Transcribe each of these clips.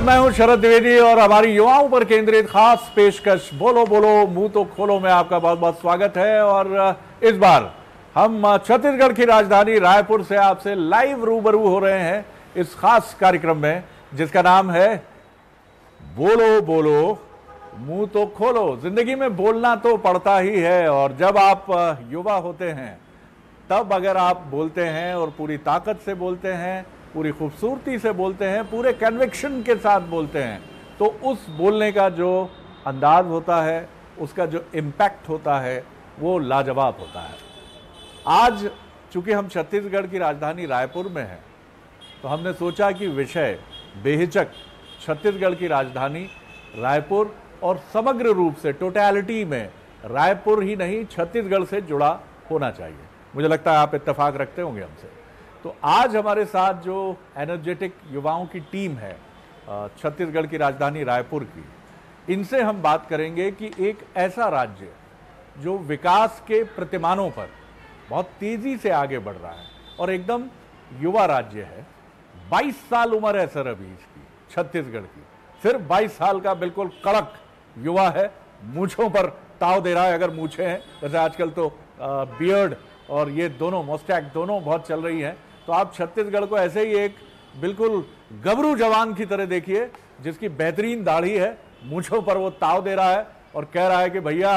मैं हूं शरद द्विवेदी और हमारी युवाओं पर केंद्रित खास पेशकश बोलो बोलो मुंह तो खोलो में आपका बहुत बहुत स्वागत है। और इस बार हम छत्तीसगढ़ की राजधानी रायपुर से आपसे लाइव रूबरू हो रहे हैं इस खास कार्यक्रम में जिसका नाम है बोलो बोलो मुंह तो खोलो। जिंदगी में बोलना तो पड़ता ही है और जब आप युवा होते हैं तब अगर आप बोलते हैं और पूरी ताकत से बोलते हैं, पूरी खूबसूरती से बोलते हैं, पूरे कन्विक्शन के साथ बोलते हैं, तो उस बोलने का जो अंदाज होता है, उसका जो इम्पैक्ट होता है, वो लाजवाब होता है। आज चूंकि हम छत्तीसगढ़ की राजधानी रायपुर में हैं, तो हमने सोचा कि विषय बेहिचक छत्तीसगढ़ की राजधानी रायपुर और समग्र रूप से टोटैलिटी में रायपुर ही नहीं छत्तीसगढ़ से जुड़ा होना चाहिए। मुझे लगता है आप इत्तेफाक रखते होंगे हमसे। तो आज हमारे साथ जो एनर्जेटिक युवाओं की टीम है छत्तीसगढ़ की राजधानी रायपुर की, इनसे हम बात करेंगे कि एक ऐसा राज्य जो विकास के प्रतिमानों पर बहुत तेजी से आगे बढ़ रहा है और एकदम युवा राज्य है। 22 साल उम्र है सर अभी इसकी, छत्तीसगढ़ की सिर्फ 22 साल का बिल्कुल कड़क युवा है, मूंछों पर ताव दे रहा है अगर मूंछें हैं। वैसे आजकल तो बियर्ड और ये दोनों मोस्टैक दोनों बहुत चल रही हैं, तो आप छत्तीसगढ़ को ऐसे ही एक बिल्कुल गबरू जवान की तरह देखिए जिसकी बेहतरीन दाढ़ी है, मूंछों पर वो ताव दे रहा है और कह रहा है कि भैया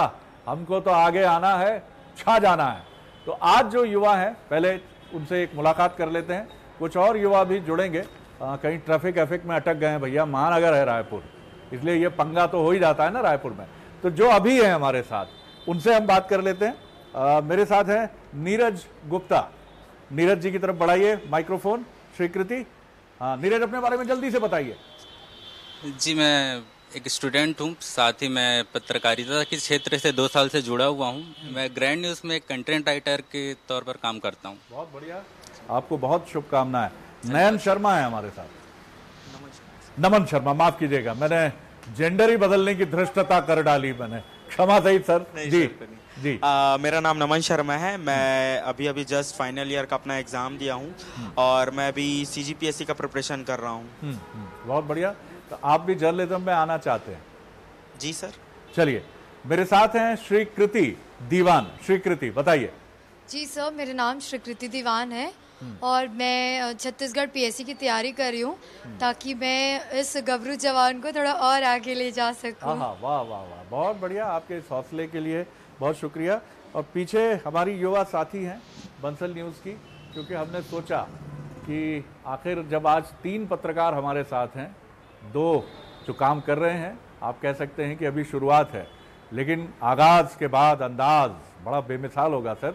हमको तो आगे आना है, छा जाना है। तो आज जो युवा हैं पहले उनसे एक मुलाकात कर लेते हैं। कुछ और युवा भी जुड़ेंगे, कहीं ट्रैफिक एफिक में अटक गए हैं भैया, महानगर है रायपुर, इसलिए ये पंगा तो हो ही जाता है ना रायपुर में। तो जो अभी है हमारे साथ उनसे हम बात कर लेते हैं। मेरे साथ है नीरज गुप्ता। नीरज जी की तरफ बढ़ाइए माइक्रोफोन। स्वीकृति, हाँ नीरज अपने बारे में जल्दी से बताइए। जी मैं एक स्टूडेंट हूँ, साथ ही मैं पत्रकारिता के क्षेत्र से 2 साल से जुड़ा हुआ हूँ। मैं ग्रैंड न्यूज़ में कंटेंट राइटर के तौर पर काम करता हूँ। बहुत बढ़िया, आपको बहुत शुभकामनाएं। नयन शर्मा है हमारे साथ। नमन शर्मा, माफ कीजिएगा मैंने जेंडर ही बदलने की धृष्टता कर डाली, मैंने क्षमा सही सर। जी जी मेरा नाम नमन शर्मा है। मैं अभी जस्ट फाइनल ईयर का अपना एग्जाम दिया हूँ और मैं अभी CGPSC का प्रिपरेशन कर रहा हूँ। बहुत बढ़िया। तो आप भी जर्नलिज्म में आना चाहते हैं? जी सर। चलिए, मेरे साथ हैं श्रीकृति दीवान। श्रीकृति बताइए। जी सर, मेरा नाम श्रीकृति दीवान है और मैं छत्तीसगढ़ PSC की तैयारी कर रही हूँ ताकि मैं इस गबरू जवान को थोड़ा और आगे ले जा सकूँ। हाँ, वाह वाह वाह, बहुत बढ़िया। आपके इस हौसले के लिए बहुत शुक्रिया। और पीछे हमारी युवा साथी हैं बंसल न्यूज़ की, क्योंकि हमने सोचा कि आखिर जब आज 3 पत्रकार हमारे साथ हैं, 2 जो काम कर रहे हैं, आप कह सकते हैं कि अभी शुरुआत है, लेकिन आगाज़ के बाद अंदाज बड़ा बेमिसाल होगा सर।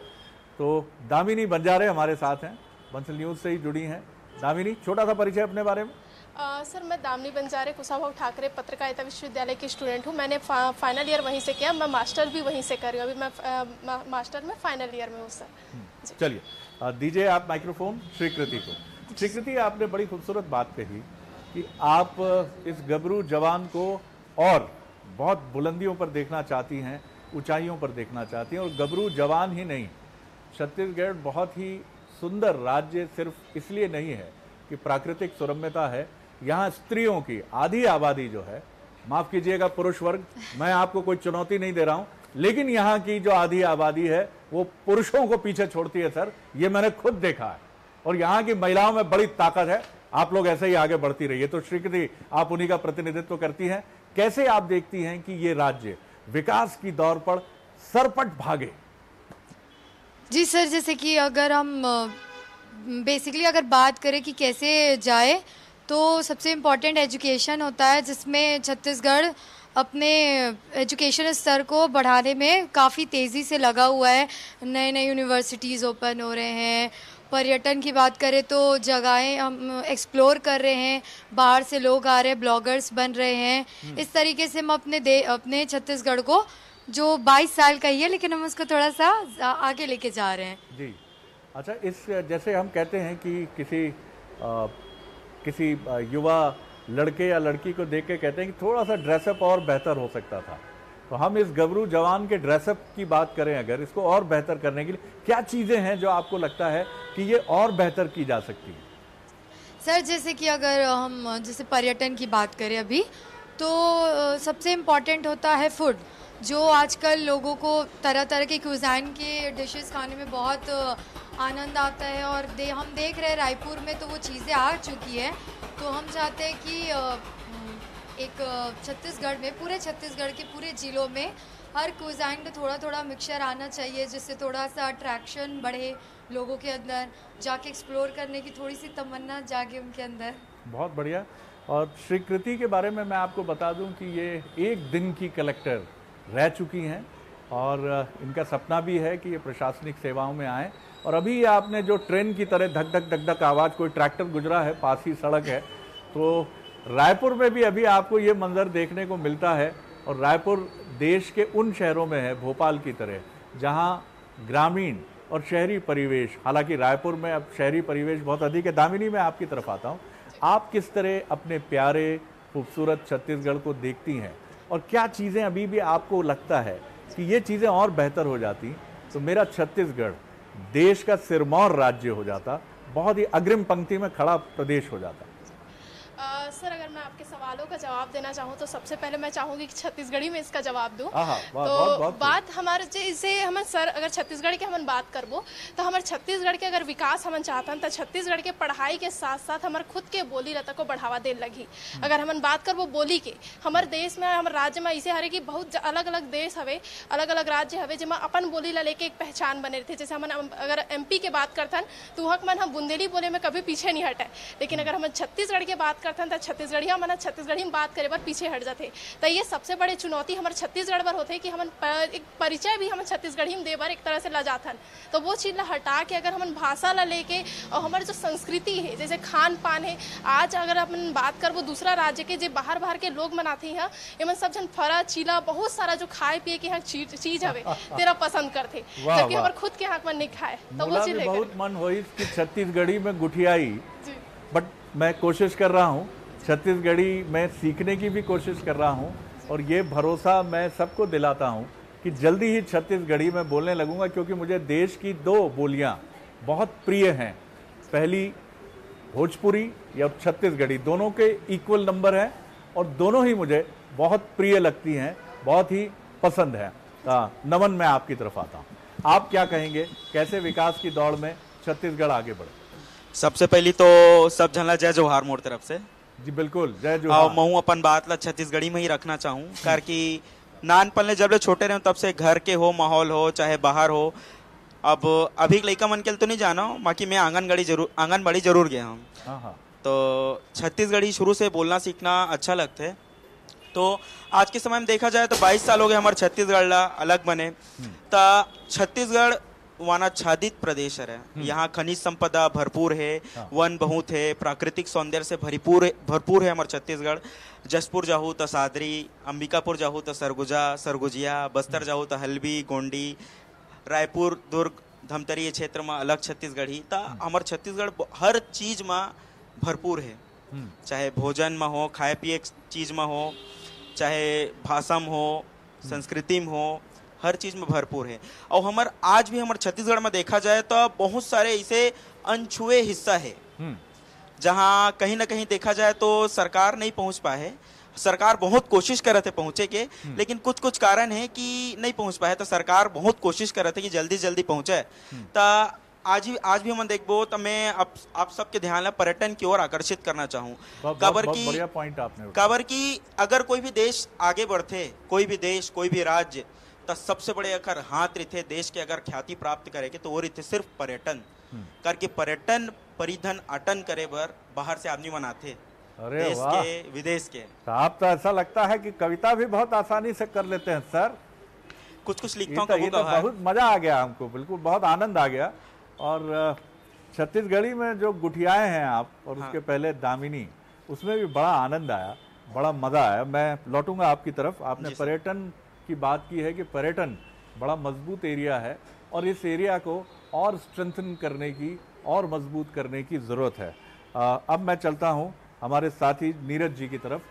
तो दामिनी बंजारे हमारे साथ हैं, बंसल न्यूज़ से ही जुड़ी हैं। दामिनी, छोटा सा परिचय अपने बारे में। सर मैं दामिनी बंजारे कुशाभाऊ ठाकरे पत्रकारिता विश्वविद्यालय की स्टूडेंट हूँ। मैंने फाइनल ईयर वहीं से किया, मैं मास्टर भी वहीं से कर रही हूँ। अभी मैं मास्टर में फाइनल ईयर में हूँ सर। चलिए दीजिए आप माइक्रोफोन स्वीकृति को। स्वीकृति, आपने बड़ी खूबसूरत बात कही कि आप इस गबरू जवान को और बहुत बुलंदियों पर देखना चाहती हैं, ऊंचाइयों पर देखना चाहती हैं। और गबरू जवान ही नहीं, छत्तीसगढ़ बहुत ही सुंदर राज्य सिर्फ इसलिए नहीं है कि प्राकृतिक सुरम्यता है, यहाँ स्त्रियों की आधी आबादी जो है, माफ कीजिएगा पुरुष वर्ग, मैं आपको कोई चुनौती नहीं दे रहा हूं, लेकिन यहाँ की जो आधी आबादी है वो पुरुषों को पीछे छोड़ती है सर, ये मैंने खुद देखा है। और यहाँ की महिलाओं में बड़ी ताकत है। आप लोग ऐसे ही आगे बढ़ती रहिए। तो श्रीकृति, आप उन्हीं का प्रतिनिधित्व करती हैं। कैसे आप देखती हैं कि ये राज्य विकास की दौर पर सरपट भागे? जी सर, जैसे कि अगर हम बेसिकली अगर बात करें कि कैसे जाए, तो सबसे इम्पॉर्टेंट एजुकेशन होता है, जिसमें छत्तीसगढ़ अपने एजुकेशन स्तर को बढ़ाने में काफ़ी तेज़ी से लगा हुआ है। नए नए यूनिवर्सिटीज़ ओपन हो रहे हैं। पर्यटन की बात करें तो जगहें हम एक्सप्लोर कर रहे हैं, बाहर से लोग आ रहे हैं, ब्लॉगर्स बन रहे हैं। इस तरीके से हम अपने छत्तीसगढ़ को, जो 22 साल का ही है, लेकिन हम उसको थोड़ा सा आगे लेके जा रहे हैं। जी अच्छा, इस जैसे हम कहते हैं कि किसी युवा लड़के या लड़की को देख के कहते हैं कि थोड़ा सा ड्रेसअप और बेहतर हो सकता था, तो हम इस गबरू जवान के ड्रेसअप की बात करें अगर, इसको और बेहतर करने के लिए क्या चीज़ें हैं जो आपको लगता है कि ये और बेहतर की जा सकती है? सर जैसे कि अगर हम जैसे पर्यटन की बात करें अभी तो सबसे इम्पॉर्टेंट होता है फूड, जो आजकल लोगों को तरह तरह के क्यूज़ाइन के डिशेस खाने में बहुत आनंद आता है। और हम देख रहे हैं रायपुर में तो वो चीज़ें आ चुकी है। तो हम चाहते हैं कि एक छत्तीसगढ़ में, पूरे छत्तीसगढ़ के पूरे ज़िलों में हर क्यूज़ाइन में थोड़ा थोड़ा मिक्सचर आना चाहिए, जिससे थोड़ा सा अट्रैक्शन बढ़े लोगों के अंदर, जाके एक्सप्लोर करने की थोड़ी सी तमन्ना जागे उनके अंदर। बहुत बढ़िया। और श्री कृति के बारे में मैं आपको बता दूं कि ये एक दिन की कलेक्टर रह चुकी हैं और इनका सपना भी है कि ये प्रशासनिक सेवाओं में आएँ। और अभी आपने जो ट्रेन की तरह धक धक धक धक आवाज़, कोई ट्रैक्टर गुजरा है, पास ही सड़क है, तो रायपुर में भी अभी आपको ये मंजर देखने को मिलता है। और रायपुर देश के उन शहरों में है, भोपाल की तरह, जहाँ ग्रामीण और शहरी परिवेश, हालांकि रायपुर में अब शहरी परिवेश बहुत अधिक है। दामिनी, मैं आपकी तरफ आता हूँ, आप किस तरह अपने प्यारे खूबसूरत छत्तीसगढ़ को देखती हैं और क्या चीज़ें अभी भी आपको लगता है कि ये चीज़ें और बेहतर हो जाती तो मेरा छत्तीसगढ़ देश का सिरमौर राज्य हो जाता, बहुत ही अग्रिम पंक्ति में खड़ा प्रदेश हो जाता? सर अगर मैं आपके सवालों का जवाब देना चाहूँ तो सबसे पहले मैं चाहूँगी कि छत्तीसगढ़ी में इसका जवाब दूँ। तो बात हमारे जैसे हम सर अगर छत्तीसगढ़ के हम बात करबो तो हमारे छत्तीसगढ़ के अगर विकास हम चाहतन तो छत्तीसगढ़ के पढ़ाई के साथ साथ हमारे खुद के बोली रता को बढ़ावा दे लगी। अगर हम बात करबो बोली के, हमारे देश में, हमारे राज्य में ऐसे हरे कि बहुत अलग अलग देश हवे, अलग अलग राज्य हवे जिसमें अपन बोली ला लेके एक पहचान बने थे। जैसे हम अगर MP के बात करतन तो वहाँ मन हम बुंदेली बोले में कभी पीछे नहीं हटे, लेकिन अगर हम छत्तीसगढ़ की बात करतन तो छत्तीसगढ़िया मन छत्तीसगढ़ी में बात करे पर पीछे हट जाते। तो ये सबसे बड़ी चुनौती हमारे छत्तीसगढ़ पर होते कि हम एक परिचय भी हम छत्तीसगढ़ी में दे बार एक तरह से ला जाथन। तो वो चीज़ ला हटा के अगर हम भाषा ला लेके और हमारी जो संस्कृति है, जैसे खान पान है, आज अगर अपन बात कर वो दूसरा राज्य के जो बाहर बाहर के लोग मनाते हैं, एमन सब जन फरा चीला बहुत सारा जो खाए पिए के यहाँ चीज हवे तेरा पसंद करते, जबकि हमारे खुद के यहाँ में नहीं खाए। तो वो चीज बहुत मन हुई कि छत्तीसगढ़ी में गुठियाई, बट मैं कोशिश कर रहा हूँ, छत्तीसगढ़ी में सीखने की भी कोशिश कर रहा हूँ और ये भरोसा मैं सबको दिलाता हूँ कि जल्दी ही छत्तीसगढ़ी में बोलने लगूंगा, क्योंकि मुझे देश की दो बोलियाँ बहुत प्रिय हैं। पहली भोजपुरी या छत्तीसगढ़ी, दोनों के इक्वल नंबर हैं और दोनों ही मुझे बहुत प्रिय लगती हैं, बहुत ही पसंद है। नमन, मैं आपकी तरफ आता हूँ, आप क्या कहेंगे, कैसे विकास की दौड़ में छत्तीसगढ़ आगे बढ़े? सबसे पहली तो सब झनला जय जोहार मोर तरफ से। जी बिल्कुल, जय जोहार। मैं अपन बात ला छत्तीसगढ़ी में ही रखना चाहूँ, कार की नानपन ले जब ले छोटे रहे तब से घर के हो माहौल हो चाहे बाहर हो, अब अभी लड़का मन के तो नहीं जाना, बाकी मैं आंगनबाड़ी जरूर गया हूँ। तो छत्तीसगढ़ी शुरू से बोलना सीखना अच्छा लगता है। तो आज के समय में देखा जाए तो 22 साल हो गए हमारे छत्तीसगढ़ ला अलग बने। तो छत्तीसगढ़ वनाच्छादित प्रदेश है, यहाँ खनिज संपदा भरपूर है, वन बहुत है, प्राकृतिक सौंदर्य से भरपूर है हमारे छत्तीसगढ़। जसपुर जाहू तो सादरी, अंबिकापुर जाहू तो सरगुजिया, बस्तर जाहू तो हल्बी गोंडी, रायपुर दुर्ग धमतरी क्षेत्र में अलग छत्तीसगढ़ी। तो हमारे छत्तीसगढ़ हर चीज में भरपूर है, चाहे भोजन में हो, खाए पिए चीज में हो, चाहे भाषा में हो, संस्कृति में हो, हर चीज में भरपूर है। और हमारे आज भी हमारे छत्तीसगढ़ में देखा जाए तो बहुत सारे ऐसे अनछुए हिस्सा है जहां कहीं ना कहीं देखा जाए तो सरकार नहीं पहुंच पाए। सरकार बहुत कोशिश कर रहे थे पहुंचे के, लेकिन कुछ कारण है कि नहीं पहुंच पाए। तो सरकार बहुत कोशिश कर रहे थे कि जल्दी जल्दी पहुंचे। तो आज भी हम देखबो तो मैं आप सबके ध्यान पर्यटन की ओर आकर्षित करना चाहूँ। काबर की अगर कोई भी देश आगे बढ़ते, कोई भी देश कोई भी राज्य, तो सबसे बड़े अगर हाथ रहते देश के अगर ख्याति प्राप्त करेंगे तो वो रहते सिर्फ पर्यटन करके। पर्यटन परिधन अटन करे बर बाहर से आदमी मनाते, देश के विदेश के। तो आप तो ऐसा लगता है कि कविता भी बहुत आसानी से कर लेते हैं सर। कुछ लिखता हूँ। तो बहुत मजा आ गया हमको, बिल्कुल बहुत आनंद आ गया। और छत्तीसगढ़ी में जो गुठियाए हैं आप और उसके पहले दामिनी, उसमें भी बड़ा आनंद आया, बड़ा मजा आया। मैं लौटूंगा आपकी तरफ। आपने पर्यटन की बात की है कि पर्यटन बड़ा मजबूत एरिया है और इस एरिया को और स्ट्रेंथन करने की और मजबूत करने की ज़रूरत है। अब मैं चलता हूँ हमारे साथी नीरज जी की तरफ।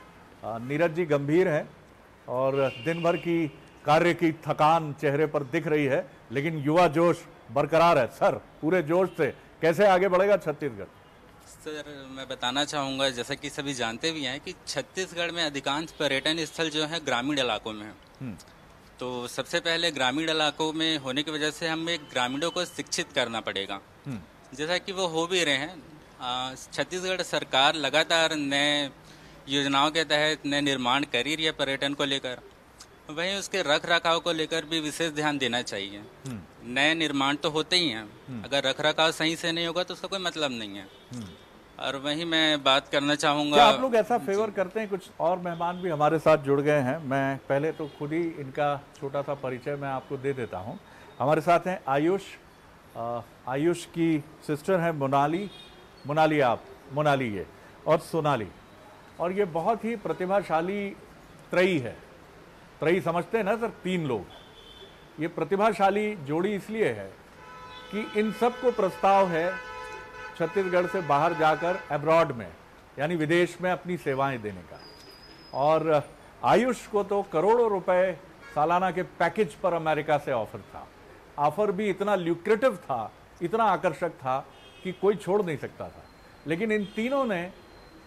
नीरज जी गंभीर हैं और दिन भर की कार्य की थकान चेहरे पर दिख रही है, लेकिन युवा जोश बरकरार है। सर, पूरे जोश से कैसे आगे बढ़ेगा छत्तीसगढ़? सर मैं बताना चाहूँगा, जैसा कि सभी जानते भी हैं कि छत्तीसगढ़ में अधिकांश पर्यटन स्थल जो है ग्रामीण इलाकों में है। तो सबसे पहले ग्रामीण इलाकों में होने की वजह से हमें ग्रामीणों को शिक्षित करना पड़ेगा, जैसा कि वो हो भी रहे हैं। छत्तीसगढ़ सरकार लगातार नए योजनाओं के तहत नए निर्माण कर ही रही है पर्यटन को लेकर। वहीं उसके रख रखाव को लेकर भी विशेष ध्यान देना चाहिए। नए निर्माण तो होते ही हैं, अगर रख रखाव सही से नहीं होगा तो उसका कोई मतलब नहीं है। और वहीं मैं बात करना चाहूँगा, क्या आप लोग ऐसा फेवर करते हैं? कुछ और मेहमान भी हमारे साथ जुड़ गए हैं। मैं पहले तो खुद ही इनका छोटा सा परिचय मैं आपको दे देता हूं। हमारे साथ हैं आयुष। आयुष की सिस्टर है मोनाली। मोनाली ये और सोनाली, और ये बहुत ही प्रतिभाशाली त्रयी है। त्रयी समझते हैं ना सर, 3 लोग। ये प्रतिभाशाली जोड़ी इसलिए है कि इन सबको प्रस्ताव है छत्तीसगढ़ से बाहर जाकर अब्रॉड में, यानी विदेश में अपनी सेवाएं देने का। और आयुष को तो करोड़ों रुपए सालाना के पैकेज पर अमेरिका से ऑफर था। ऑफर भी इतना ल्यूक्रेटिव था, इतना आकर्षक था कि कोई छोड़ नहीं सकता था। लेकिन इन तीनों ने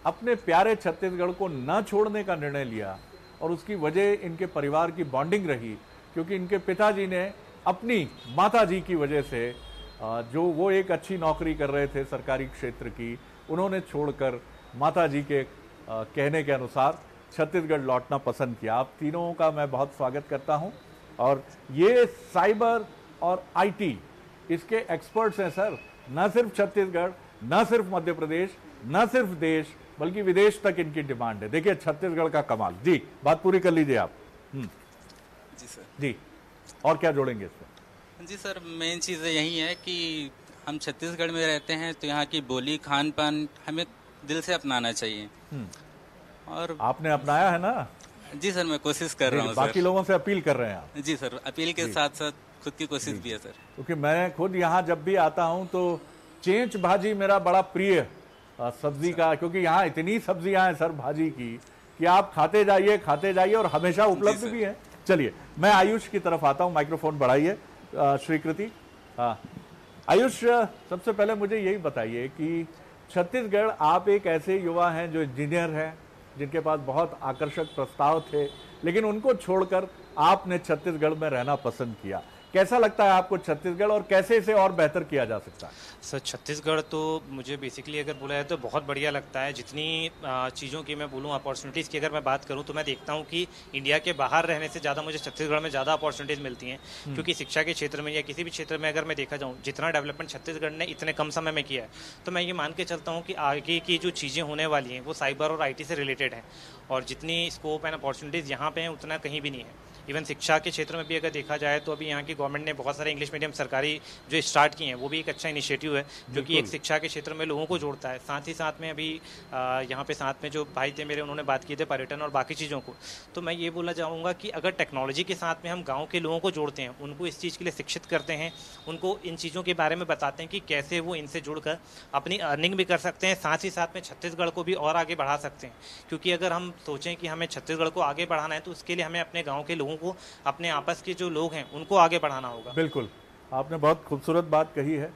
अपने प्यारे छत्तीसगढ़ को न छोड़ने का निर्णय लिया, और उसकी वजह इनके परिवार की बॉन्डिंग रही, क्योंकि इनके पिताजी ने अपनी माताजी की वजह से, जो वो एक अच्छी नौकरी कर रहे थे सरकारी क्षेत्र की, उन्होंने छोड़कर माताजी के कहने के अनुसार छत्तीसगढ़ लौटना पसंद किया। आप तीनों का मैं बहुत स्वागत करता हूं। और ये साइबर और आईटी इसके एक्सपर्ट्स हैं सर, न सिर्फ छत्तीसगढ़, न सिर्फ मध्य प्रदेश, न सिर्फ देश, बल्कि विदेश तक इनकी डिमांड है। देखिए छत्तीसगढ़ का कमाल। जी बात पूरी कर लीजिए आप। जी सर। जी, और क्या जोड़ेंगे इसमें? जी सर, मेन चीज़ यही है कि हम छत्तीसगढ़ में रहते हैं तो यहाँ की बोली खान पान हमें दिल से अपनाना चाहिए। और आपने अपनाया है ना? जी सर, मैं कोशिश कर रहा हूँ। बाकी लोगों से अपील कर रहे हैं आप? जी सर, अपील के साथ साथ खुद की कोशिश भी है सर। क्योंकि मैं खुद यहाँ जब भी आता हूँ तो चेंच भाजी मेरा बड़ा प्रिय सब्जी का, क्योंकि यहाँ इतनी सब्जियां हैं सर भाजी की कि आप खाते जाइए और हमेशा उपलब्ध भी है। चलिए मैं आयुष की तरफ आता हूँ, माइक्रोफोन बढ़ाइए श्रीकृति। हाँ आयुष, सबसे पहले मुझे यही बताइए कि छत्तीसगढ़, आप एक ऐसे युवा हैं जो इंजीनियर हैं, जिनके पास बहुत आकर्षक प्रस्ताव थे, लेकिन उनको छोड़कर आपने छत्तीसगढ़ में रहना पसंद किया। कैसा लगता है आपको छत्तीसगढ़, और कैसे इसे और बेहतर किया जा सकता है? सर छत्तीसगढ़ तो मुझे बेसिकली अगर बोला है तो बहुत बढ़िया लगता है। जितनी चीज़ों की मैं बोलूँ, अपॉर्चुनिटीज़ की अगर मैं बात करूँ तो मैं देखता हूँ कि इंडिया के बाहर रहने से ज़्यादा मुझे छत्तीसगढ़ में ज़्यादा अपॉर्चुनिटीज़ मिलती हैं। क्योंकि शिक्षा के क्षेत्र में या किसी भी क्षेत्र में अगर मैं देखा जाऊँ, जितना डेवलपमेंट छत्तीसगढ़ ने इतने कम समय में किया है, तो मैं ये मान के चलता हूँ कि आगे की जो चीज़ें होने वाली हैं वो साइबर और IT से रिलेटेड हैं। और जितनी स्कोप एंड अपॉर्चुनिटीज़ यहाँ पे हैं उतना कहीं भी नहीं है। इवन शिक्षा के क्षेत्र में भी अगर देखा जाए तो अभी यहाँ की गवर्नमेंट ने बहुत सारे इंग्लिश मीडियम सरकारी जो स्टार्ट किए हैं, वो भी एक अच्छा इनिशिएटिव है जो कि एक शिक्षा के क्षेत्र में लोगों को जोड़ता है। साथ ही साथ में अभी यहाँ पे साथ में जो भाई थे मेरे, उन्होंने बात की थी पर्यटन और बाकी चीज़ों को, तो मैं ये बोलना चाहूँगा कि अगर टेक्नोलॉजी के साथ में हम गाँव के लोगों को जोड़ते हैं, उनको इस चीज़ के लिए शिक्षित करते हैं, उनको इन चीज़ों के बारे में बताते हैं कि कैसे वो इनसे जुड़कर अपनी अर्निंग भी कर सकते हैं, साथ ही साथ में छत्तीसगढ़ को भी और आगे बढ़ा सकते हैं। क्योंकि अगर हम सोचें कि हमें छत्तीसगढ़ को आगे बढ़ाना है तो उसके लिए हमें अपने गाँव के लोगों को, अपने आपस के जो लोग हैं उनको आगे बढ़ाना होगा। बिल्कुल, आपने बहुत खूबसूरत बात कही है।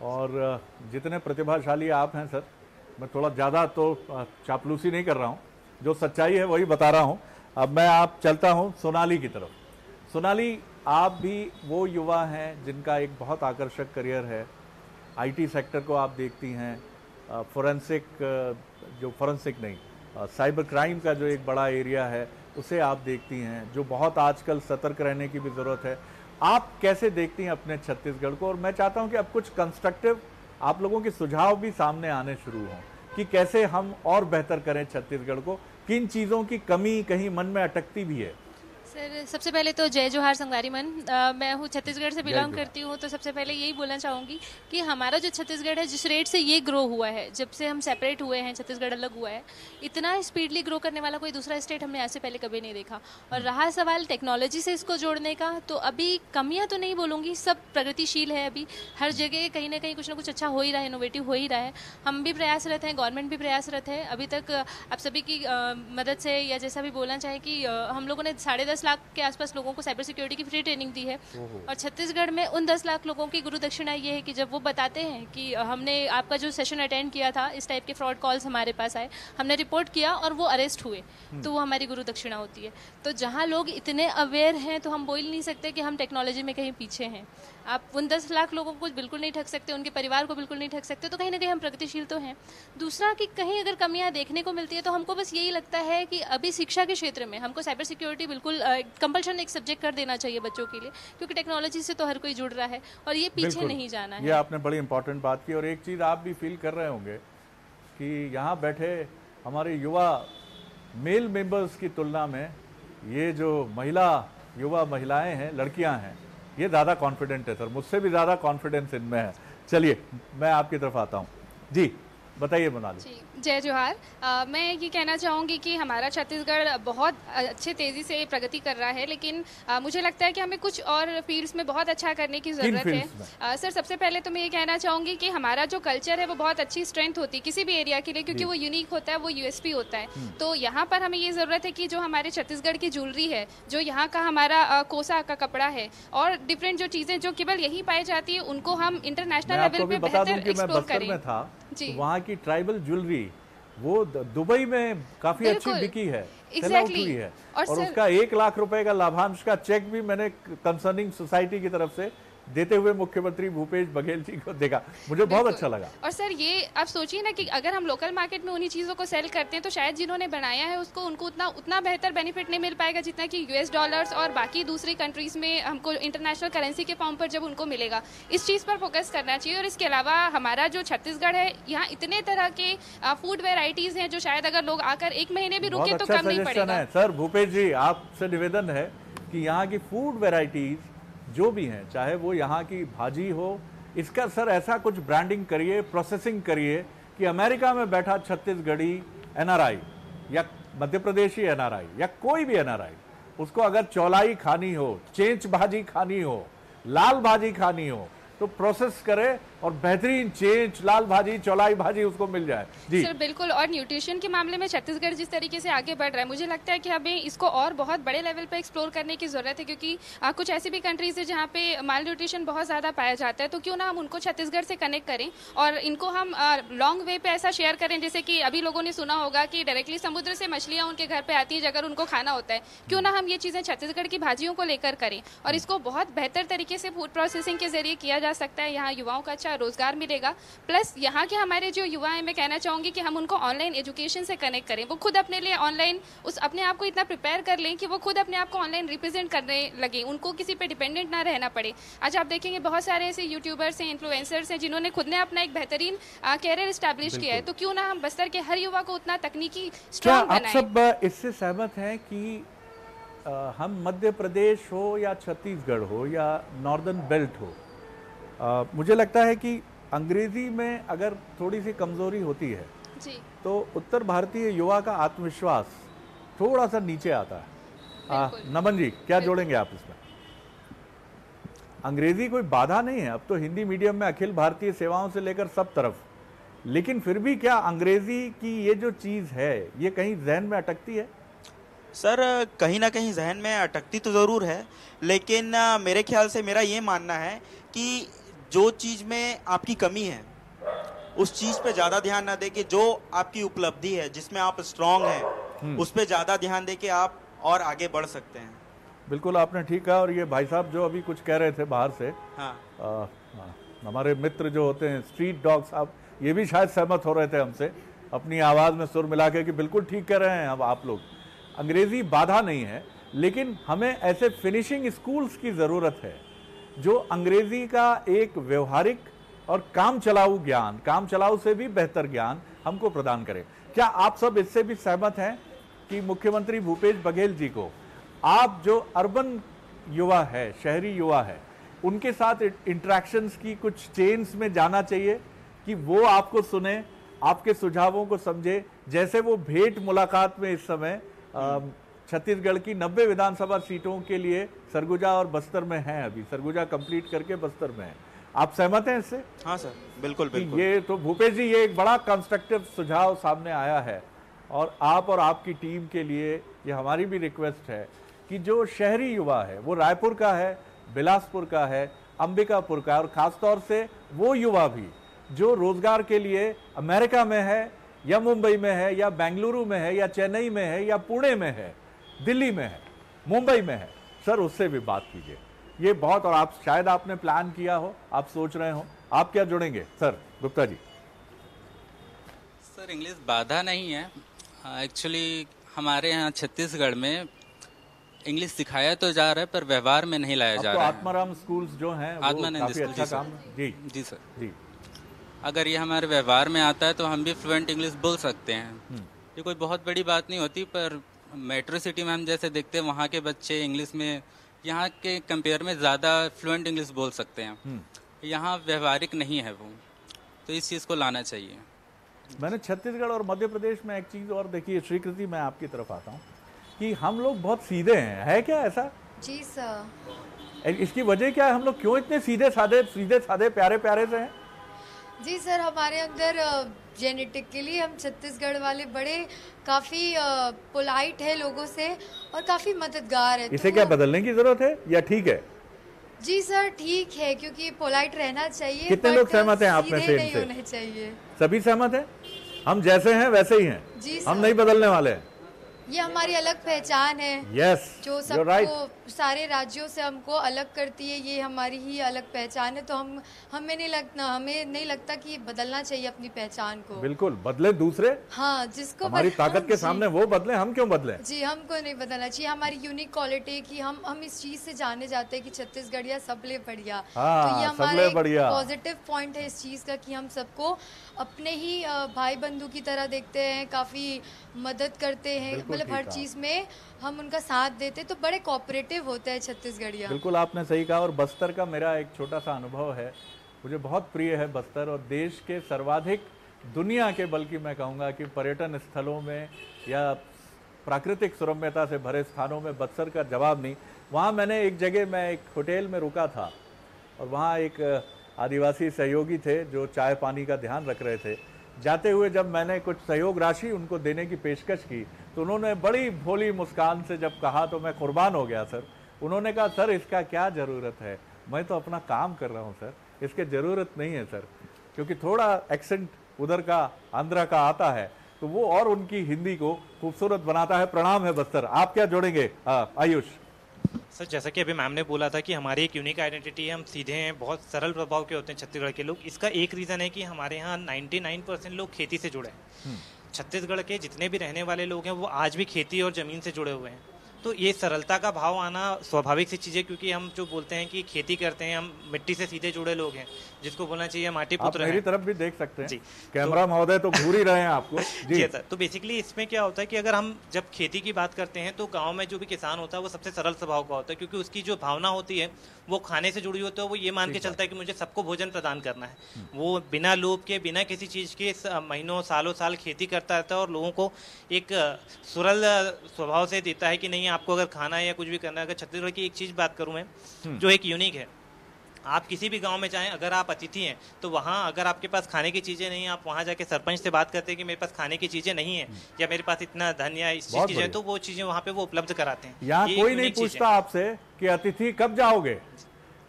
और जितने प्रतिभाशाली आप हैं सर, मैं थोड़ा ज़्यादा तो चापलूसी नहीं कर रहा हूँ, जो सच्चाई है वही बता रहा हूँ। अब मैं आप चलता हूँ सोनाली की तरफ। सोनाली, आप भी वो युवा हैं जिनका एक बहुत आकर्षक करियर है। IT सेक्टर को आप देखती हैं, साइबर क्राइम का जो एक बड़ा एरिया है उसे आप देखती हैं, जो बहुत आजकल सतर्क रहने की भी ज़रूरत है। आप कैसे देखती हैं अपने छत्तीसगढ़ को? और मैं चाहता हूं कि अब कुछ कंस्ट्रक्टिव आप लोगों के सुझाव भी सामने आने शुरू हों कि कैसे हम और बेहतर करें छत्तीसगढ़ को, किन चीज़ों की कमी कहीं मन में अटकती भी है। सर सबसे पहले तो जय जोहार संगवारी मन। मैं हूँ छत्तीसगढ़ से बिलोंग करती हूँ, तो सबसे पहले यही बोलना चाहूँगी कि हमारा जो छत्तीसगढ़ है, जिस रेट से ये ग्रो हुआ है, जब से हम सेपरेट हुए हैं, छत्तीसगढ़ अलग हुआ है, इतना स्पीडली ग्रो करने वाला कोई दूसरा स्टेट हमने ऐसे पहले कभी नहीं देखा। और रहा सवाल टेक्नोलॉजी से इसको जोड़ने का, तो अभी कमियाँ तो नहीं बोलूँगी, सब प्रगतिशील है। अभी हर जगह कहीं ना कहीं कुछ ना कुछ अच्छा हो ही रहा है, इनोवेटिव हो ही रहा है। हम भी प्रयासरत हैं, गवर्नमेंट भी प्रयासरत है। अभी तक आप सभी की मदद से, या जैसा भी बोलना चाहे कि हम लोगों ने 10.5 10 लाख के आसपास लोगों को साइबर सिक्योरिटी की फ्री ट्रेनिंग दी है। और छत्तीसगढ़ में उन 10 लाख लोगों की गुरु दक्षिणा ये है कि जब वो बताते हैं कि हमने आपका जो सेशन अटेंड किया था, इस टाइप के फ्रॉड कॉल्स हमारे पास आए, हमने रिपोर्ट किया और वो अरेस्ट हुए, तो वो हमारी गुरु दक्षिणा होती है। तो जहाँ लोग इतने अवेयर हैं तो हम बोल नहीं सकते कि हम टेक्नोलॉजी में कहीं पीछे हैं। आप उन 10 लाख लोगों को बिल्कुल नहीं ठग सकते, उनके परिवार को बिल्कुल नहीं ठग सकते, तो कहीं ना कहीं हम प्रगतिशील तो हैं। दूसरा कि कहीं अगर कमियां देखने को मिलती है तो हमको बस यही लगता है कि अभी शिक्षा के क्षेत्र में हमको साइबर सिक्योरिटी बिल्कुल कंपल्शन एक सब्जेक्ट कर देना चाहिए बच्चों के लिए, क्योंकि टेक्नोलॉजी से तो हर कोई जुड़ रहा है और ये पीछे नहीं जाना है। ये आपने बड़ी इंपॉर्टेंट बात की। और एक चीज़ आप भी फील कर रहे होंगे कि यहाँ बैठे हमारे युवा मेल मेंबर्स की तुलना में ये जो युवा महिलाएं हैं, लड़कियां हैं, ये ज़्यादा कॉन्फिडेंट है सर, मुझसे भी ज़्यादा कॉन्फिडेंस इनमें है। चलिए मैं आपकी तरफ आता हूँ। जी बताइए मोनाली। जय जोहार। मैं ये कहना चाहूँगी कि हमारा छत्तीसगढ़ बहुत अच्छे तेज़ी से प्रगति कर रहा है, लेकिन मुझे लगता है कि हमें कुछ और फील्ड्स में बहुत अच्छा करने की ज़रूरत है। सर सबसे पहले तो मैं ये कहना चाहूँगी कि हमारा जो कल्चर है वो बहुत अच्छी स्ट्रेंथ होती है किसी भी एरिया के लिए, क्योंकि वो यूनिक होता है, वो यूएसपी होता है। तो यहाँ पर हमें ये ज़रूरत है कि जो हमारे छत्तीसगढ़ की ज्वेलरी है, जो यहाँ का हमारा कोसा का कपड़ा है और डिफरेंट जो चीज़ें जो केवल यही पाई जाती है, उनको हम इंटरनेशनल लेवल पे बेहतर एक्सप्लोर करें। तो वहाँ की ट्राइबल ज्वेलरी वो दुबई में काफी अच्छी बिकी है, एग्जैक्टली है। और उसका 1 लाख रुपए का लाभांश का चेक भी मैंने कंसर्निंग सोसाइटी की तरफ से देते हुए मुख्यमंत्री भूपेश बघेल जी को देखा, मुझे बहुत अच्छा लगा। और सर ये आप सोचिए ना कि अगर हम लोकल मार्केट में उन्हीं चीज़ों को सेल करते हैं तो शायद जिन्होंने बनाया है उसको उनको उतना बेहतर बेनिफिट नहीं मिल पाएगा जितना कि यूएस डॉलर्स और बाकी दूसरी कंट्रीज में हमको इंटरनेशनल करेंसी के फॉर्म पर जब उनको मिलेगा। इस चीज़ पर फोकस करना चाहिए। और इसके अलावा हमारा जो छत्तीसगढ़ है, यहाँ इतने तरह के फूड वेराइटीज हैं जो शायद अगर लोग आकर 1 महीने भी रुके तो कम नहीं पड़ेगा। सर भूपेश जी आपसे निवेदन है कि यहाँ की फूड वेराइटीज जो भी हैं, चाहे वो यहाँ की भाजी हो, इसका सर ऐसा कुछ ब्रांडिंग करिए, प्रोसेसिंग करिए कि अमेरिका में बैठा छत्तीसगढ़ी एनआरआई या मध्य प्रदेशी एनआरआई या कोई भी एनआरआई, उसको अगर चौलाई खानी हो, चेंच भाजी खानी हो, लाल भाजी खानी हो, तो प्रोसेस करे और बेहतरीन चेंज लाल भाजी, चौलाई भाजी उसको मिल जाए। जी सर बिल्कुल। और न्यूट्रिशन के मामले में छत्तीसगढ़ जिस तरीके से आगे बढ़ रहा है, मुझे लगता है कि हमें इसको और बहुत बड़े लेवल पे एक्सप्लोर करने की ज़रूरत है, क्योंकि कुछ ऐसी भी कंट्रीज है जहाँ पे माल न्यूट्रिशन बहुत ज़्यादा पाया जाता है। तो क्यों ना हम उनको छत्तीसगढ़ से कनेक्ट करें और इनको हम लॉन्ग वे पे ऐसा शेयर करें, जैसे कि अभी लोगों ने सुना होगा कि डायरेक्टली समुद्र से मछलियाँ उनके घर पर आती है अगर उनको खाना होता है। क्यों ना हम ये चीज़ें छत्तीसगढ़ की भाजियों को लेकर करें और इसको बहुत बेहतर तरीके से फूड प्रोसेसिंग के जरिए किया जा सकता है। यहाँ युवाओं का अच्छा रोजगार मिलेगा। प्लस यहाँ के हमारे जो युवा हैं, मैं कहना चाहूँगी कि हम उनको ऑनलाइन एजुकेशन से कनेक्ट करें। वो खुद अपने लिए ऑनलाइन अपने आप को इतना प्रिपेयर कर लें कि वो खुद अपने आप को ऑनलाइन रिप्रेजेंट करने लगे, उनको किसी पे डिपेंडेंट ना रहना पड़े। आज आप देखेंगे बहुत सारे ऐसे यूट्यूबर्स हैं, इन्फ्लुएंसर्स हैं जिन्होंने खुद ने अपना एक बेहतरीन कैरियर एस्टैब्लिश किया है। तो क्यों ना हम बस्तर के हर युवा को उतना तकनीकी स्ट्रॉन्ग बनाएं। आप सब इससे सहमत हैं कि हम मध्य प्रदेश हो या छत्तीसगढ़ हो या नॉर्दर्न बेल्ट हो, मुझे लगता है कि अंग्रेजी में अगर थोड़ी सी कमजोरी होती है जी, तो उत्तर भारतीय युवा का आत्मविश्वास थोड़ा सा नीचे आता है। नमन जी क्या जोड़ेंगे आप इसमें? अंग्रेजी कोई बाधा नहीं है, अब तो हिंदी मीडियम में अखिल भारतीय सेवाओं से लेकर सब तरफ, लेकिन फिर भी क्या अंग्रेजी की ये जो चीज है ये कहीं जहन में अटकती है? सर कहीं ना कहीं जहन में अटकती तो ज़रूर है, लेकिन मेरे ख्याल से मेरा ये मानना है कि जो चीज़ में आपकी कमी है उस चीज़ पे ज़्यादा ध्यान ना दे के जो आपकी उपलब्धि है, जिसमें आप स्ट्रांग हैं, उस पे ज़्यादा ध्यान दे के आप और आगे बढ़ सकते हैं। बिल्कुल आपने ठीक कहा। और ये भाई साहब जो अभी कुछ कह रहे थे बाहर से, हाँ हमारे मित्र जो होते हैं स्ट्रीट डॉग साहब, ये भी शायद सहमत हो रहे थे हमसे, अपनी आवाज़ में सुर मिला के कि बिल्कुल ठीक कह रहे हैं अब आप लोग, अंग्रेजी बाधा नहीं है, लेकिन हमें ऐसे फिनिशिंग स्कूल्स की ज़रूरत है जो अंग्रेजी का एक व्यवहारिक और काम चलाऊ ज्ञान, काम चलाऊ से भी बेहतर ज्ञान हमको प्रदान करे। क्या आप सब इससे भी सहमत हैं कि मुख्यमंत्री भूपेश बघेल जी को, आप जो अर्बन युवा है, शहरी युवा है, उनके साथ इंटरेक्शंस की कुछ चेन्स में जाना चाहिए कि वो आपको सुने, आपके सुझावों को समझे, जैसे वो भेंट मुलाकात में इस समय छत्तीसगढ़ की 90 विधानसभा सीटों के लिए सरगुजा और बस्तर में हैं, अभी सरगुजा कंप्लीट करके बस्तर में है। आप सहमत हैं इससे? हाँ सर, बिल्कुल बिल्कुल। ये तो भूपेश जी, ये एक बड़ा कंस्ट्रक्टिव सुझाव सामने आया है और आप और आपकी टीम के लिए ये हमारी भी रिक्वेस्ट है कि जो शहरी युवा है वो रायपुर का है, बिलासपुर का है, अंबिकापुर का है, और खासतौर से वो युवा भी जो रोजगार के लिए अमेरिका में है या मुंबई में है या बेंगलुरु में है या चेन्नई में है या पुणे में है, दिल्ली में है, मुंबई में है, सर उससे भी बात कीजिए। ये बहुत, और आप शायद आपने प्लान किया हो, आप सोच रहे हो, आप क्या जुड़ेंगे sir? Gupta ji. Sir English बाधा नहीं है, एक्चुअली हमारे यहाँ छत्तीसगढ़ में इंग्लिश सिखाया तो जा रहा है पर व्यवहार में नहीं लाया जा रहा है। आत्माराम स्कूल्स जो हैं वो काफी अच्छा काम। जी जी सर जी। अगर ये हमारे व्यवहार में आता है तो हम भी फ्लुएंट इंग्लिश बोल सकते हैं। ये कोई बहुत बड़ी बात नहीं होती, पर मेट्रो सिटी में हम जैसे देखते हैं वहाँ के बच्चे इंग्लिश में यहाँ के कंपेयर में ज़्यादा फ्लुएंट इंग्लिश बोल सकते हैं। यहाँ व्यवहारिक नहीं है वो, तो इस चीज़ को लाना चाहिए। मैंने छत्तीसगढ़ और मध्य प्रदेश में एक चीज़ और देखी है, स्वीकृति मैं आपकी तरफ आता हूँ, कि हम लोग बहुत सीधे हैं, है क्या ऐसा? जी सर। इसकी वजह क्या है? हम लोग क्यों इतने सीधे साधे प्यारे प्यारे से हैं? जी सर, हमारे अंदर जेनेटिकली हम छत्तीसगढ़ वाले बड़े काफ़ी पोलाइट है लोगों से और काफ़ी मददगार है। इसे क्या बदलने की जरूरत है या ठीक है? जी सर ठीक है, क्योंकि पोलाइट रहना चाहिए। कितने लोग सहमत हैं आप में से? नहीं होने चाहिए। सभी सहमत हैं? हम जैसे हैं वैसे ही हैं। जी हम नहीं बदलने वाले हैं। ये हमारी अलग पहचान है। यस, जो सबको सारे राज्यों से हमको अलग करती है, ये हमारी ही अलग पहचान है। तो हमें नहीं लगता कि बदलना चाहिए अपनी पहचान को। बिल्कुल बदले दूसरे। हाँ, जिसको हमारी ताकत के सामने वो बदले, हम क्यों बदले? जी, हमको नहीं बदलना चाहिए। हमारी यूनिक क्वालिटी कि हम इस चीज से जाने जाते हैं कि छत्तीसगढ़िया सबले बढ़िया। तो ये हमारा पॉजिटिव पॉइंट है इस चीज का कि हम सबको अपने ही भाई बंधु की तरह देखते हैं, काफी मदद करते हैं, मतलब हर चीज में हम उनका साथ देते, तो बड़े कोऑपरेटिव होते हैं छत्तीसगढ़िया। बिल्कुल आपने सही कहा। और बस्तर का मेरा एक छोटा सा अनुभव है, मुझे बहुत प्रिय है बस्तर, और देश के सर्वाधिक, दुनिया के बल्कि मैं कहूँगा कि पर्यटन स्थलों में या प्राकृतिक सुरम्यता से भरे स्थानों में बस्तर का जवाब नहीं। वहाँ मैंने एक जगह, मैं एक होटल में रुका था और वहाँ एक आदिवासी सहयोगी थे जो चाय पानी का ध्यान रख रहे थे। जाते हुए जब मैंने कुछ सहयोग राशि उनको देने की पेशकश की तो उन्होंने बड़ी भोली मुस्कान से जब कहा तो मैं कुर्बान हो गया सर। उन्होंने कहा सर इसका क्या ज़रूरत है, मैं तो अपना काम कर रहा हूँ सर, इसकी ज़रूरत नहीं है सर। क्योंकि थोड़ा एक्सेंट उधर का, आंध्रा का आता है तो वो और उनकी हिंदी को खूबसूरत बनाता है। प्रणाम है बस्तर। आप क्या जोड़ेंगे आयुष? सर जैसा कि अभी मैम ने बोला था कि हमारी एक यूनिक आइडेंटिटी है, हम सीधे हैं, बहुत सरल प्रभाव के होते हैं छत्तीसगढ़ के लोग। इसका एक रीज़न है कि हमारे यहाँ 99% लोग खेती से जुड़े हैं। छत्तीसगढ़ के जितने भी रहने वाले लोग हैं वो आज भी खेती और ज़मीन से जुड़े हुए हैं। तो ये सरलता का भाव आना स्वाभाविक सी चीज़ है, क्योंकि हम जो बोलते हैं कि खेती करते हैं, हम मिट्टी से सीधे जुड़े लोग हैं, जिसको बोलना चाहिए माटी पुत्र। मेरी तरफ भी देख सकते हैं जी, कैमरा महोदय तो घूर ही रहे हैं आपको जी सर। तो बेसिकली इसमें क्या होता है कि अगर हम जब खेती की बात करते हैं तो गांव में जो भी किसान होता है वो सबसे सरल स्वभाव का होता है, क्योंकि उसकी जो भावना होती है वो खाने से जुड़ी होती है। वो ये मान के चलता है कि मुझे सबको भोजन प्रदान करना है। वो बिना लोभ के, बिना किसी चीज़ के महीनों सालों साल खेती करता रहता है और लोगों को एक सरल स्वभाव से देता है कि नहीं आपको अगर खाना है या कुछ भी करना है। अगर छत्तीसगढ़ की एक चीज़ बात करूँ मैं जो एक यूनिक है, आप किसी भी गांव में जाएं, अगर आप अतिथि हैं तो वहाँ अगर आपके पास खाने की चीज़ें नहीं, आप वहाँ जाके सरपंच से बात करते हैं कि मेरे पास खाने की चीज़ें नहीं है या मेरे पास इतना धन या इस चीज़ की, तो वो चीज़ें वहाँ पे वो उपलब्ध कराते हैं। यहाँ कोई नहीं पूछता आपसे कि अतिथि कब जाओगे,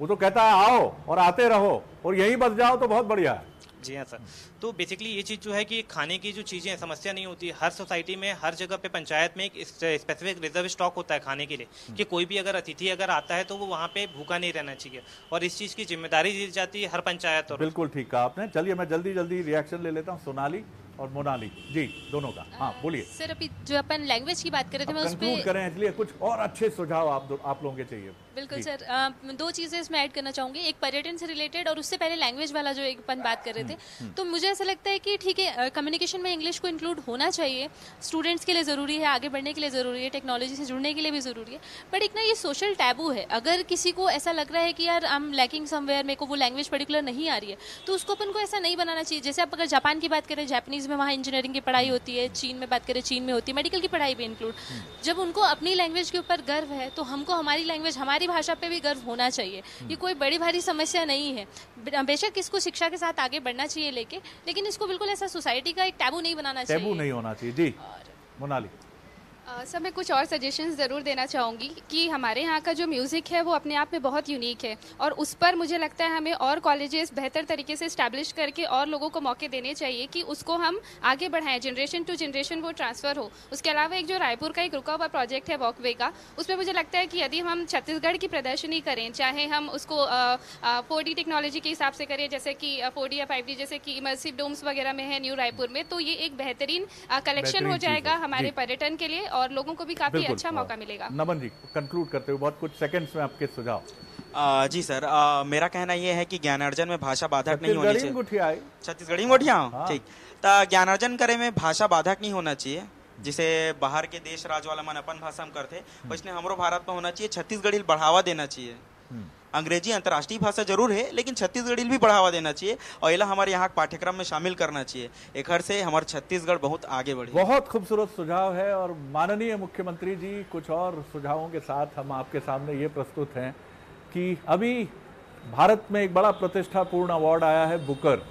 वो तो कहता है आओ और आते रहो और यहीं बस जाओ तो बहुत बढ़िया है। जी हाँ सर। तो बेसिकली ये चीज़ जो है कि खाने की जो चीज़ें समस्या नहीं होती। हर सोसाइटी में, हर जगह पे, पंचायत में एक स्पेसिफिक रिजर्व स्टॉक होता है खाने के लिए कि कोई भी अगर अतिथि अगर आता है तो वो वहाँ पे भूखा नहीं रहना चाहिए, और इस चीज़ की जिम्मेदारी दी जाती है हर पंचायत। और बिल्कुल ठीक कहा आपने। चलिए मैं जल्दी रिएक्शन ले लेता हूँ सोनाली और मोनाली जी, दोनों का। हाँ बोलिए सर। अभी जो अपन लैंग्वेज की बात कर रहे थे, मैं उस पे करें, इसलिए कुछ और अच्छे सुझाव आप लोगों के चाहिए। बिल्कुल सर। दो चीज़ें इसमें ऐड करना चाहूँगी, एक पर्यटन से रिलेटेड और उससे पहले लैंग्वेज वाला जो एक अपन बात कर रहे थे। तो मुझे ऐसा लगता है कि ठीक है, कम्युनिकेशन में इंग्लिश को इंक्लूड होना चाहिए। स्टूडेंट्स के लिए ज़रूरी है, आगे बढ़ने के लिए ज़रूरी है, टेक्नोलॉजी से जुड़ने के लिए भी ज़रूरी है। बट एक ना ये सोशल टैबू है। अगर किसी को ऐसा लग रहा है कि यार आई एम लैकिंग समवेयर, मेरे को वो लैंग्वेज पर्टिकुलर नहीं आ रही है, तो उसको अपन को ऐसा नहीं बनाना चाहिए। जैसे आप अगर जापान की बात करें, जापानीज़ में वहाँ इंजीनियरिंग की पढ़ाई होती है, चीन में बात करें चीन में होती है, मेडिकल की पढ़ाई भी इंक्लूड। जब उनको अपनी लैंग्वेज के ऊपर गर्व है तो हमको हमारी लैंग्वेज, हमारी भाषा पे भी गर्व होना चाहिए। ये कोई बड़ी भारी समस्या नहीं है। बेशक इसको शिक्षा के साथ आगे बढ़ना चाहिए लेकिन इसको बिल्कुल ऐसा सोसाइटी का एक टैबू नहीं बनाना चाहिए। टैबू नहीं होना चाहिए जी। मोनाली सर मैं कुछ और सजेशंस ज़रूर देना चाहूँगी कि हमारे यहाँ का जो म्यूज़िक है वो अपने आप में बहुत यूनिक है और उस पर मुझे लगता है हमें और कॉलेजेस बेहतर तरीके से इस्टेब्लिश करके और लोगों को मौके देने चाहिए कि उसको हम आगे बढ़ाएं, जनरेशन टू जनरेशन वो ट्रांसफ़र हो। उसके अलावा एक जो रायपुर का एक रुका हुआ प्रोजेक्ट है वॉकवे का, उसमें मुझे लगता है कि यदि हम छत्तीसगढ़ की प्रदर्शनी करें, चाहे हम उसको 4D टेक्नोलॉजी के हिसाब से करें, जैसे कि 4D या 5D जैसे कि इमर्सिव डोम्स वगैरह में है न्यू रायपुर में, तो ये एक बेहतरीन कलेक्शन हो जाएगा हमारे पर्यटन के लिए और लोगों को भी काफी अच्छा मौका मिलेगा। नमन जी कंक्लूड करते हुए बहुत कुछ सेकंड्स में आपके सुझाव। जी सर, मेरा कहना यह है कि ज्ञानार्जन में भाषा बाधक नहीं होनी चाहिए। छत्तीसगढ़ी गोठिया ठीक, तो ज्ञानार्जन करे में भाषा बाधक नहीं होना चाहिए। जिसे बाहर के देश राज वाला मन अपन भाषा में करते, वैसे हमरो भारत में होना चाहिए। छत्तीसगढ़ी बढ़ावा देना चाहिए। अंग्रेजी अंतर्राष्ट्रीय भाषा जरूर है, लेकिन छत्तीसगढ़ी भी बढ़ावा देना चाहिए और इला हमारे यहाँ पाठ्यक्रम में शामिल करना चाहिए। एक हर से हमारे छत्तीसगढ़ बहुत आगे बढ़े। बहुत खूबसूरत सुझाव है और माननीय मुख्यमंत्री जी कुछ और सुझावों के साथ हम आपके सामने ये प्रस्तुत हैं कि अभी भारत में एक बड़ा प्रतिष्ठापूर्ण अवार्ड आया है बुकर,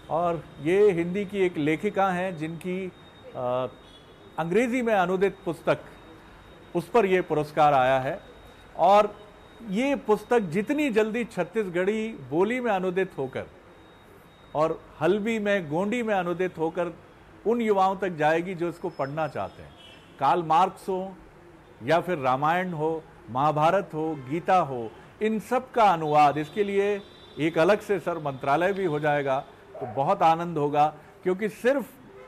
और ये हिंदी की एक लेखिका हैं जिनकी अंग्रेजी में अनुदित पुस्तक, उस पर ये पुरस्कार आया है। और ये पुस्तक जितनी जल्दी छत्तीसगढ़ी बोली में अनुदित होकर और हल्बी में, गोंडी में अनुदित होकर उन युवाओं तक जाएगी जो इसको पढ़ना चाहते हैं, कार्ल मार्क्स हो या फिर रामायण हो, महाभारत हो, गीता हो, इन सब का अनुवाद, इसके लिए एक अलग से सर मंत्रालय भी हो जाएगा तो बहुत आनंद होगा। क्योंकि सिर्फ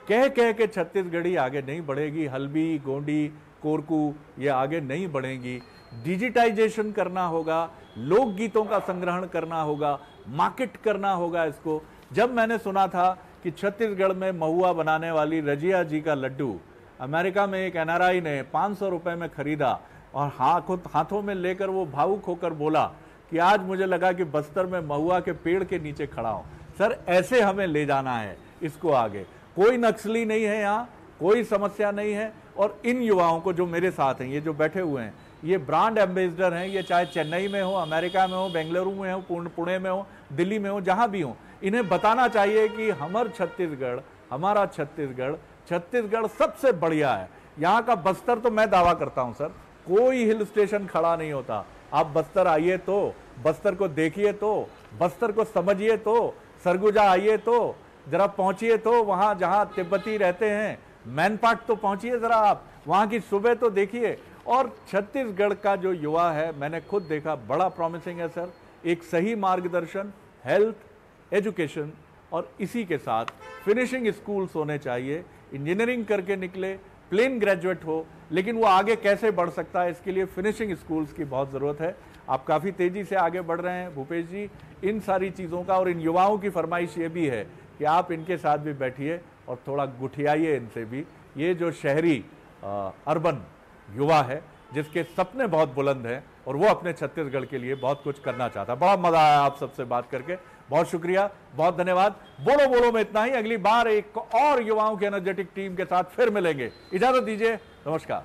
कह कह के छत्तीसगढ़ी आगे नहीं बढ़ेगी, हल्बी, गोंडी, कोरकू ये आगे नहीं बढ़ेंगी। डिजिटाइजेशन करना होगा, लोकगीतों का संग्रहण करना होगा, मार्केट करना होगा इसको। जब मैंने सुना था कि छत्तीसगढ़ में महुआ बनाने वाली रजिया जी का लड्डू अमेरिका में एक एनआरआई ने 500 रुपए में खरीदा और हाथों में लेकर वो भावुक होकर बोला कि आज मुझे लगा कि बस्तर में महुआ के पेड़ के नीचे खड़ा हूं। सर ऐसे हमें ले जाना है इसको आगे। कोई नक्सली नहीं है यहाँ, कोई समस्या नहीं है। और इन युवाओं को जो मेरे साथ हैं, ये जो बैठे हुए हैं, ये ब्रांड एम्बेसडर हैं। ये चाहे चेन्नई में हो, अमेरिका में हो, बेंगलुरु में हो, पुणे में हो, दिल्ली में हो, जहां भी हो, इन्हें बताना चाहिए कि हमारा छत्तीसगढ़ सबसे बढ़िया है। यहाँ का बस्तर तो मैं दावा करता हूं सर, कोई हिल स्टेशन खड़ा नहीं होता। आप बस्तर आइए तो, बस्तर को देखिए तो, बस्तर को समझिए तो, सरगुजा आइए तो, जरा पहुंचिए तो, वहां जहां तिब्बती रहते हैं मैनपाट तो पहुंचिए जरा आप, वहां की सुबह तो देखिए। और छत्तीसगढ़ का जो युवा है, मैंने खुद देखा, बड़ा प्रॉमिसिंग है सर। एक सही मार्गदर्शन, हेल्थ, एजुकेशन और इसी के साथ फिनिशिंग स्कूल्स होने चाहिए। इंजीनियरिंग करके निकले, प्लेन ग्रेजुएट हो, लेकिन वो आगे कैसे बढ़ सकता है, इसके लिए फिनिशिंग स्कूल्स की बहुत ज़रूरत है। आप काफ़ी तेज़ी से आगे बढ़ रहे हैं भूपेश जी इन सारी चीज़ों का। और इन युवाओं की फरमाइश ये भी है कि आप इनके साथ भी बैठिए और थोड़ा गुठियाइए इनसे भी। ये जो शहरी अर्बन युवा है जिसके सपने बहुत बुलंद हैं और वो अपने छत्तीसगढ़ के लिए बहुत कुछ करना चाहता है। बड़ा मजा आया आप सबसे बात करके, बहुत शुक्रिया, बहुत धन्यवाद। बोलो बोलो में इतना ही। अगली बार एक और युवाओं की एनर्जेटिक टीम के साथ फिर मिलेंगे। इजाजत दीजिए, नमस्कार।